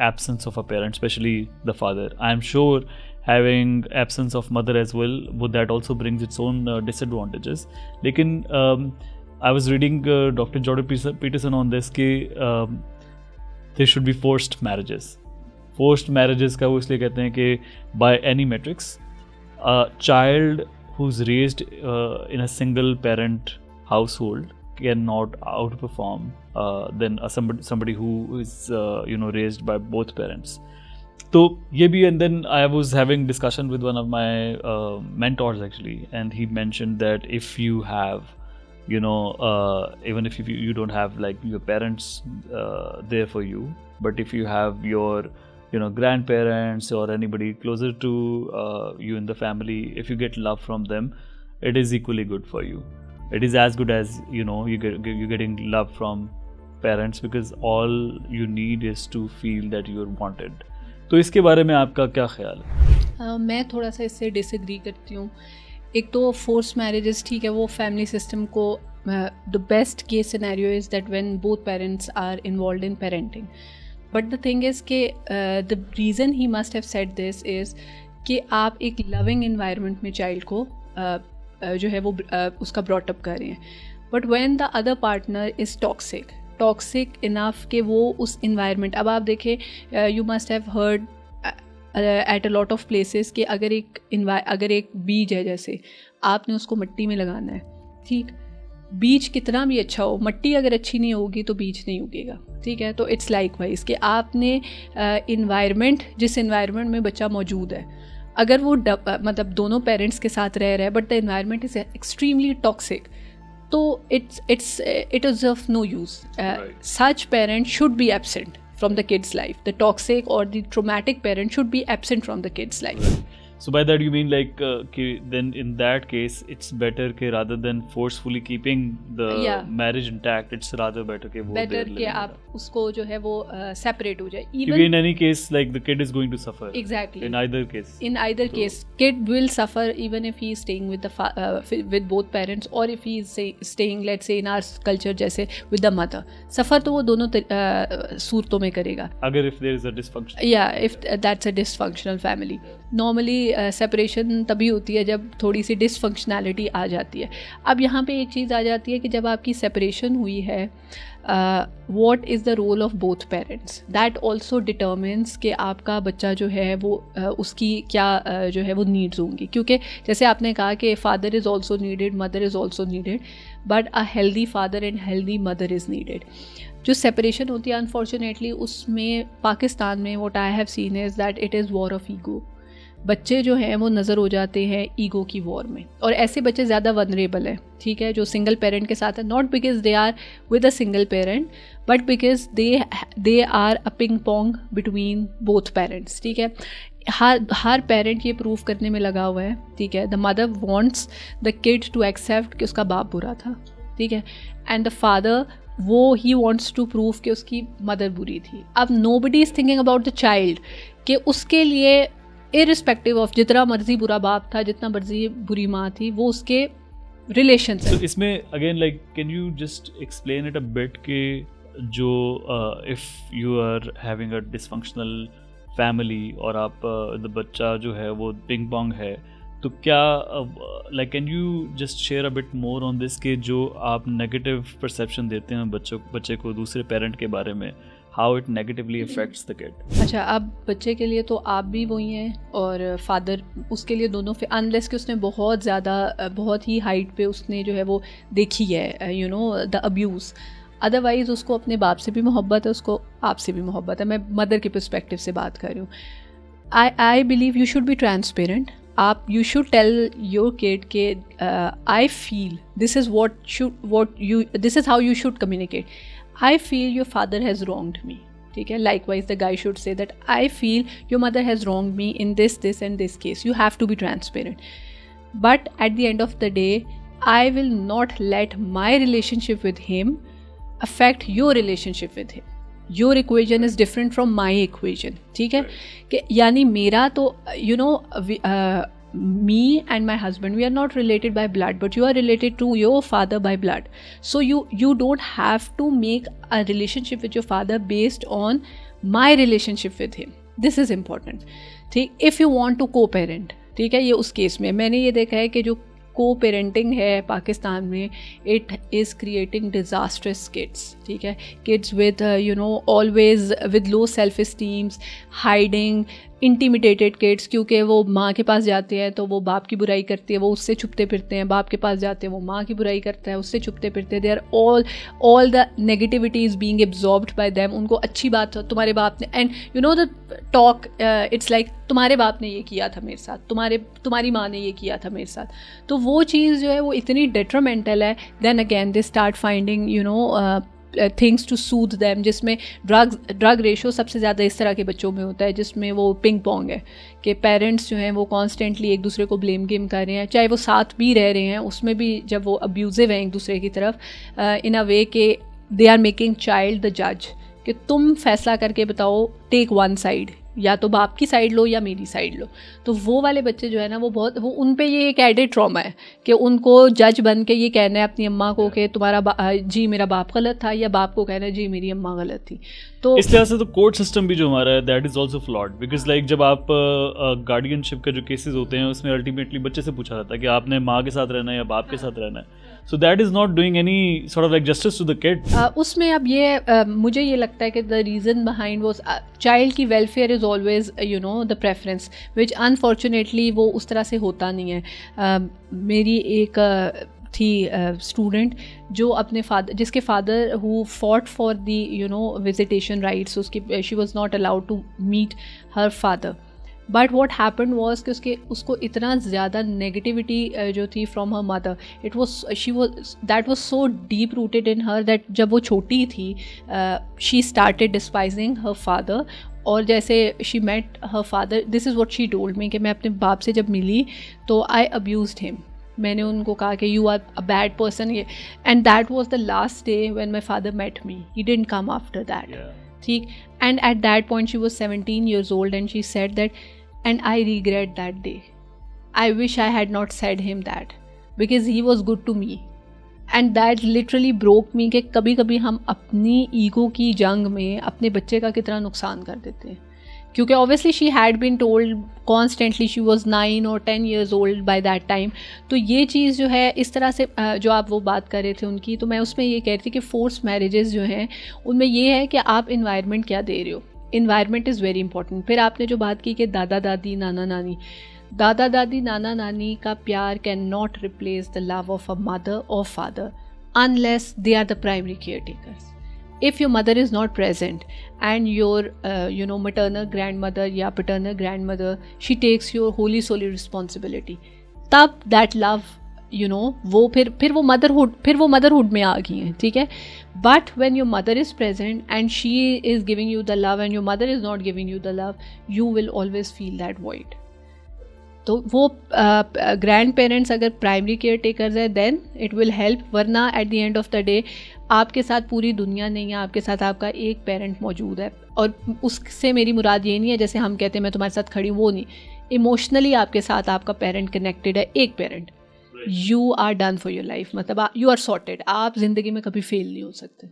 absence of a parent, especially the father. I'm sure having absence of mother as well, would that also brings its own disadvantages. लेकिन I was reading Dr. Jordan Peterson on this कि there should be forced marriages. Forced marriages का वो इसलिए कहते हैं कि by any metrics, a child who's raised in a single parent household cannot outperform than somebody who is raised by both parents. So ye bhi, and then I was having discussion with one of my mentors actually, and he mentioned that if you have even if you don't have like your parents there for you, but if you have your grandparents or anybody closer to you in the family, if you get love from them, it is equally good for you. It is as good as you're getting love from parents, because all you need is to feel that you're wanted. तो इसके बारे में आपका क्या ख्याल है? मैं थोड़ा सा इससे डिसएग्री करती हूँ. एक तो फोर्स मैरिजेस ठीक है, वो फैमिली सिस्टम को the best case scenario is that when both parents are involved in parenting. But the thing is कि the reason he must have said this is कि आप एक लविंग इन्वायरमेंट में child को जो है वो उसका ब्रॉटअप कर रहे हैं. But when the other partner is toxic enough कि वो उस इन्वायरमेंट, अब आप देखें you must have heard at a lot of places कि अगर एक बीज है, जैसे आपने उसको मिट्टी में लगाना है, ठीक, बीज कितना भी अच्छा हो, मिट्टी अगर अच्छी नहीं होगी तो बीज नहीं उगेगा. ठीक है, तो इट्स लाइक वाइज कि आपने इन्वायरमेंट, जिस इन्वायरमेंट में बच्चा मौजूद है, अगर वो मतलब दोनों पेरेंट्स के साथ रह रहा है but the environment is extremely toxic, तो it is of no use. Such parent should be absent from the kid's life. The toxic or the traumatic parent should be absent from the kid's life. So by that you mean like then in that case it's better कि rather than forcefully keeping the marriage intact, it's rather better कि वो better कि आप उसको जो है वो separate हो जाए. Even in any case like the kid is going to suffer. Exactly. In either case. In either case, kid will suffer even if he is staying with the with both parents, or if he is staying let's say in our culture जैसे with the mother. Suffer तो वो दोनों सूरतों में करेगा. अगर if there is a dysfunction. Yeah, if that's a dysfunctional family. Normally separation तभी होती है जब थोड़ी सी डिसफंक्शनैलिटी आ जाती है. अब यहाँ पे एक चीज़ आ जाती है कि जब आपकी सेपरेशन हुई है, what is the role of both parents, that also determines कि आपका बच्चा जो है वो उसकी क्या जो है वो नीड्स होंगी. क्योंकि जैसे आपने कहा कि father is also needed, mother is also needed, but a healthy father and healthy mother is needed. जो सेपरेशन होती है अनफॉर्चुनेटली उसमें पाकिस्तान में what I have seen is that it is war of ego. बच्चे जो हैं वो नज़र हो जाते हैं ईगो की वॉर में, और ऐसे बच्चे ज़्यादा वनरेबल हैं. ठीक है, जो सिंगल पेरेंट के साथ है, not because they are with a single parent but because they are a ping pong between both parents. ठीक है, हर पेरेंट ये प्रूव करने में लगा हुआ है. ठीक है, the mother wants the kid to accept कि उसका बाप बुरा था. ठीक है, एंड द फादर वो ही वांट्स टू प्रूव कि उसकी मदर बुरी थी. अब nobody is thinking about the child कि उसके लिए इरिस्पेक्टिव ऑफ जितना मर्जी बुरा बाप था, जितना मर्जी बुरी माँ थी, वो उसके रिलेशंस हैं. So, इसमें again like can you just explain it a bit कि जो if you are having a dysfunctional family और आप द बच्चा जो है वो पिंग पोंग है, तो क्या like can you just share a bit more on this कि जो आप नेगेटिव परसेप्शन देते हैं बच्चे को दूसरे पेरेंट के बारे में, how it negatively affects the kid. अच्छा, अब बच्चे के लिए तो आप भी वही हैं और फादर उसके लिए दोनों, अनलेस कि उसने बहुत ज़्यादा बहुत ही हाइट पे उसने जो है वो देखी है you know the abuse, otherwise उसको अपने बाप से भी मोहब्बत है, उसको आपसे भी मोहब्बत है. मैं मदर के पर्सपेक्टिव से बात कर रही हूँ. I believe you should be transparent. आप you should tell your kid के I feel this is this is how you should communicate. I feel your father has wronged me. ठीक है, likewise the guy should say that I feel your mother has wronged me in this and this case. You have to be transparent. But at the end of the day, I will not let my relationship with him affect your relationship with him. Your equation is different from my equation. ठीक है, कि यानी मेरा तो you know me and my husband, we are not related by blood, but you are related to your father by blood. So you don't have to make a relationship with your father based on my relationship with him, this is important, ठीक. If you want to को parent, ठीक है, ये उस case में मैंने ये देखा है कि जो को पेरेंटिंग है पाकिस्तान में, it is creating disastrous kids, ठीक है. Kids with always with low self esteems, hiding, intimidated kids, क्योंकि वो माँ के पास जाते हैं तो वो बाप की बुराई करती है, वो उससे छुपते फिरते हैं. बाप के पास जाते हैं वो माँ की बुराई करता है, उससे छुपते फिरते हैं. They are all the negativity is being absorbed by them. उनको अच्छी बात तुम्हारे बाप ने, and you know the talk, it's like तुम्हारे बाप ने ये किया था मेरे साथ, तुम्हारी माँ ने ये किया था मेरे साथ. तो वो चीज़ जो है वो इतनी डेट्रामेंटल है. Then again they start finding things to soothe them, जिसमें ड्रग रेशो सबसे ज़्यादा इस तरह के बच्चों में होता है, जिसमें वो पिंग पोंग है कि पेरेंट्स जो हैं वो कॉन्स्टेंटली एक दूसरे को ब्लेम गेम कर रहे हैं, चाहे वो साथ भी रह रहे हैं उसमें भी जब वो अब्यूज़िव हैं एक दूसरे की तरफ, इन अ वे के they are making child the जज, कि तुम फैसला करके बताओ, टेक वन साइड, या तो बाप की साइड लो या मेरी साइड लो. तो वो वाले बच्चे जो है ना वो उन पे ये एक एडेड ट्रॉमा है कि उनको जज बन के ये कहना है अपनी अम्मा को कि तुम्हारा जी मेरा बाप गलत था, या बाप को कहना है जी मेरी अम्मा गलत थी. तो इस लिहाज से तो कोर्ट सिस्टम भी जो हमारा है that is also flawed, because like जब आप गार्डियनशिप के जो केसेस होते हैं उसमें अल्टीमेटली बच्चे से पूछा जाता है कि आपने माँ के साथ रहना है या बाप के साथ रहना है. So that is not doing any sort of like justice to the kid. उसमें अब ये मुझे ये लगता है कि the reason behind was child की welfare is always the preference, which unfortunately वो उस तरह से होता नहीं है. मेरी एक थी स्टूडेंट जो अपने फादर, जिसके father who fought for the visitation rights, उसकी she was not allowed to meet her father. But what happen was कि उसको इतना ज़्यादा नेगेटिविटी जो थी from her mother, that was so deep rooted in her that जब वो छोटी थी she started despising her father. और जैसे she met her father, this is what she told me कि मैं अपने बाप से जब मिली तो आई अब्यूज्ड हिम. मैंने उनको कहा कि you are a bad person, and that was the last day when my father met me. He didn't come after that, ठीक. And at that point she was 17 years old and she said that, and I regret that day. I wish I had not said him that because he was good to me. And that literally broke me कि कभी कभी हम अपनी ego की जंग में अपने बच्चे का कितना नुकसान कर देते हैं. क्योंकि obviously she had been told constantly, she was 9 or 10 years old by that time. तो ये चीज़ जो है इस तरह से जो आप वो बात कर रहे थे उनकी, तो मैं उसमें ये कह रही थी कि फोर्स मैरिजेस जो हैं उनमें ये है कि आप इन्वायरमेंट क्या दे रहे हो. Environment is very important. फिर आपने जो बात की कि दादा दादी नाना नानी का प्यार can not replace the love of a mother और father unless they are the primary care takers. If your mother is not present and your maternal grandmother या paternal grandmother, she takes your wholly solely responsibility, तब that love वो फिर वो motherhood में आ गई हैं, ठीक है. But when your mother is present and she is giving you the love and your mother is not giving you the love, you will always feel that void. तो वो ग्रैंड पेरेंट्स अगर primary care takers है then it will help. वरना at the end of the day आपके साथ पूरी दुनिया नहीं है, आपके साथ आपका एक पेरेंट मौजूद है. और उससे मेरी मुराद ये नहीं है जैसे हम कहते हैं मैं तुम्हारे साथ खड़ी हूँ, वो नहीं. इमोशनली आपके साथ आपका पेरेंट कनेक्टेड है, एक पेरेंट. You are done for your life, मतलब यू आर सॉर्टेड. आप ज़िंदगी में कभी फेल नहीं हो सकते.